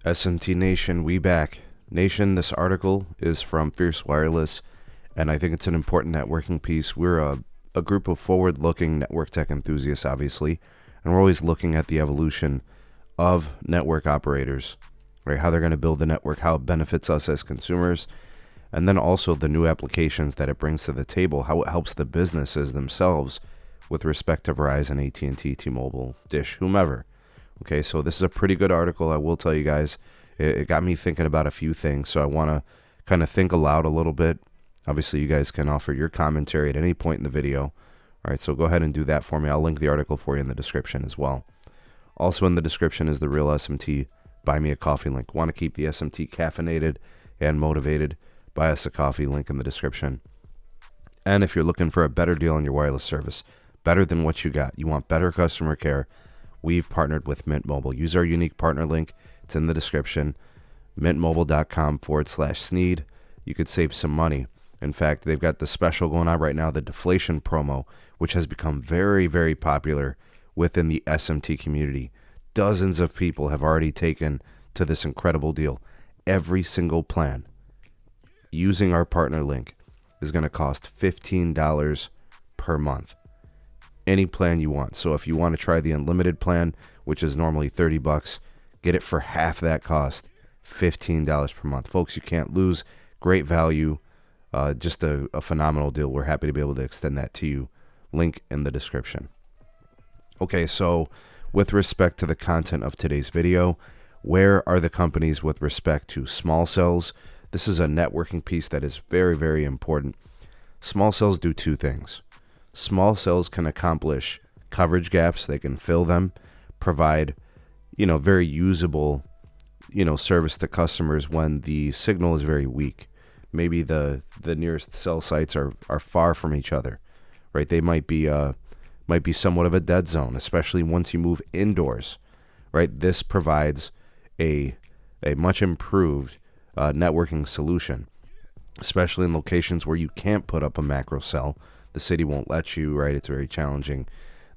SMT Nation, we back. Nation, this article is from Fierce Wireless, and I think it's an important networking piece. We're a group of forward-looking network tech enthusiasts, obviously, and we're always looking at the evolution of network operators, right? How they're going to build the network, how it benefits us as consumers, and then also the new applications that it brings to the table, how it helps the businesses themselves with respect to Verizon, AT&T, T-Mobile, Dish, whomever. Okay, so this is a pretty good article. I will tell you guys, it got me thinking about a few things, so I want to kind of think aloud a little bit. Obviously, you guys can offer your commentary at any point in the video. All right, so go ahead and do that for me. I'll link the article for you in the description as well. Also in the description is the Real SMT Buy Me a Coffee link. Want to keep the SMT caffeinated and motivated? Buy us a coffee, link in the description. And if you're looking for a better deal on your wireless service, better than what you got, you want better customer care, we've partnered with Mint Mobile. Use our unique partner link. It's in the description. mintmobile.com/Sneed. You could save some money. In fact, they've got the special going on right now, the deflation promo, which has become very, very popular within the SMT community. Dozens of people have already taken to this incredible deal. Every single plan using our partner link is going to cost $15 per month. Any plan you want. So if you want to try the unlimited plan, which is normally $30, get it for half that cost, $15 per month. Folks, you can't lose. Great value. Just a phenomenal deal. We're happy to be able to extend that to you. Link in the description. Okay, so with respect to the content of today's video, where are the companies with respect to small cells? This is a networking piece that is very, very important. Small cells do two things. Small cells can accomplish coverage gaps. They can fill them, provide, very usable, service to customers when the signal is very weak. Maybe the nearest cell sites are far from each other, right? They might be somewhat of a dead zone, especially once you move indoors, right? This provides a much improved networking solution, especially in locations where you can't put up a macro cell. The city won't let you, right? It's very challenging.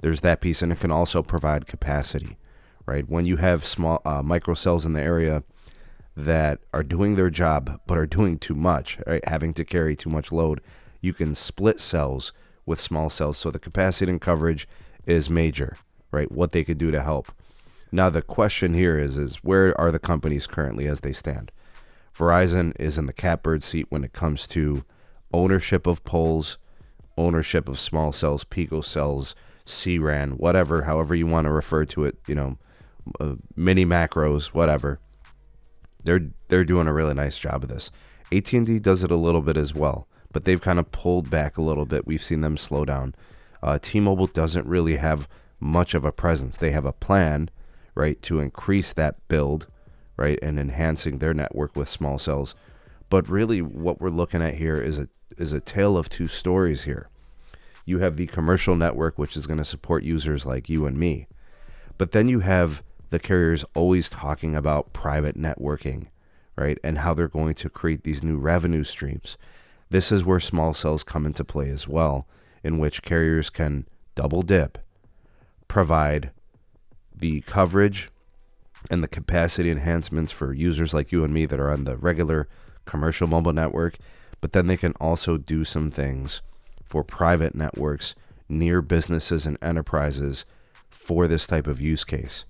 There's that piece, and it can also provide capacity, right? When you have small micro cells in the area that are doing their job but are doing too much, right? Having to carry too much load, you can split cells with small cells, so the capacity and coverage is major, right? What they could do to help. Now the question here is where are the companies currently as they stand? Verizon is in the catbird seat when it comes to ownership of poles, ownership of small cells, picocells, CRAN, whatever, however you want to refer to it, mini macros, whatever. They're doing a really nice job of this. AT&T does it a little bit as well, but they've kind of pulled back a little bit. We've seen them slow down. T-Mobile doesn't really have much of a presence. They have a plan, right, to increase that build, right, and enhancing their network with small cells. But really what we're looking at here is a tale of two stories here. You have the commercial network, which is going to support users like you and me. But then you have the carriers always talking about private networking, right, and how they're going to create these new revenue streams. This is where small cells come into play as well, in which carriers can double dip, provide the coverage and the capacity enhancements for users like you and me that are on the regular commercial mobile network, but then they can also do some things for private networks near businesses and enterprises for this type of use case.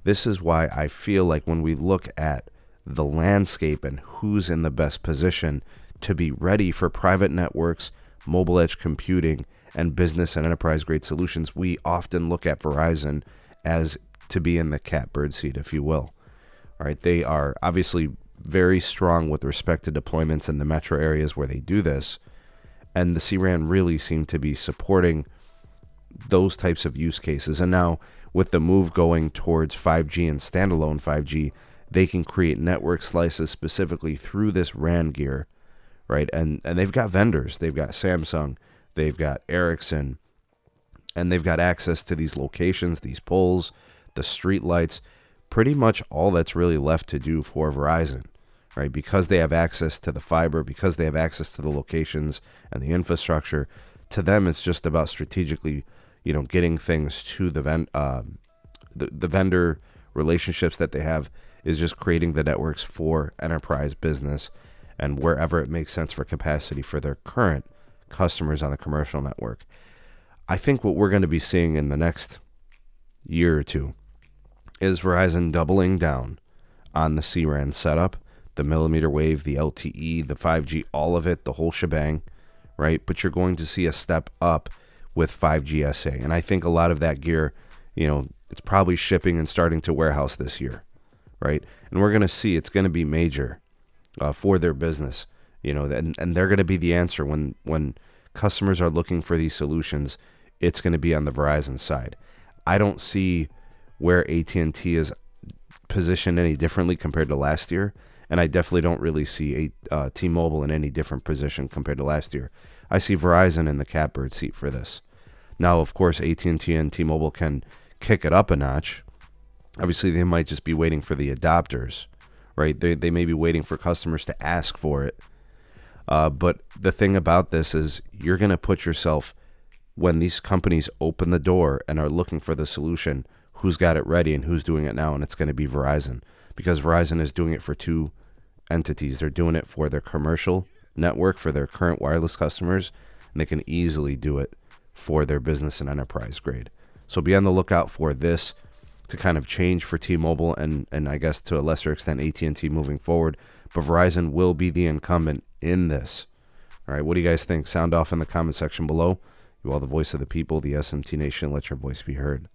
This is why I feel like when we look at the landscape and who's in the best position to be ready for private networks, mobile edge computing, and business and enterprise grade solutions, we often look at Verizon as to be in the catbird seat, if you will. All right, they are obviously very strong with respect to deployments in the metro areas where they do this, and the CRAN really seem to be supporting those types of use cases. And now with the move going towards 5G and standalone 5G, they can create network slices specifically through this RAN gear, right? And they've got vendors. They've got Samsung, they've got Ericsson, and they've got access to these locations, these poles, the street lights. Pretty much all that's really left to do for Verizon, right? Because they have access to the fiber, because they have access to the locations and the infrastructure, to them it's just about strategically, getting things to the vendor relationships that they have is just creating the networks for enterprise business and wherever it makes sense for capacity for their current customers on the commercial network. I think what we're going to be seeing in the next year or two is Verizon doubling down on the CRAN setup, the millimeter wave, the LTE, the 5G, all of it, the whole shebang, right? But you're going to see a step up with 5G SA. And I think a lot of that gear, it's probably shipping and starting to warehouse this year, right? And we're going to see it's going to be major for their business, and they're going to be the answer when customers are looking for these solutions. It's going to be on the Verizon side. I don't see where AT&T is positioned any differently compared to last year, and I definitely don't really see T-Mobile in any different position compared to last year. I see Verizon in the catbird seat for this. Now, of course, AT&T and T-Mobile can kick it up a notch. Obviously, they might just be waiting for the adopters, right? They may be waiting for customers to ask for it. But the thing about this is you're going to put yourself, when these companies open the door and are looking for the solution, who's got it ready and who's doing it now, and it's going to be Verizon. Because Verizon is doing it for two entities. They're doing it for their commercial network, for their current wireless customers, and they can easily do it for their business and enterprise grade. So be on the lookout for this to kind of change for T-Mobile and I guess to a lesser extent AT&T moving forward. But Verizon will be the incumbent in this. All right, what do you guys think? Sound off in the comment section below. You are the voice of the people, the SMT Nation. Let your voice be heard.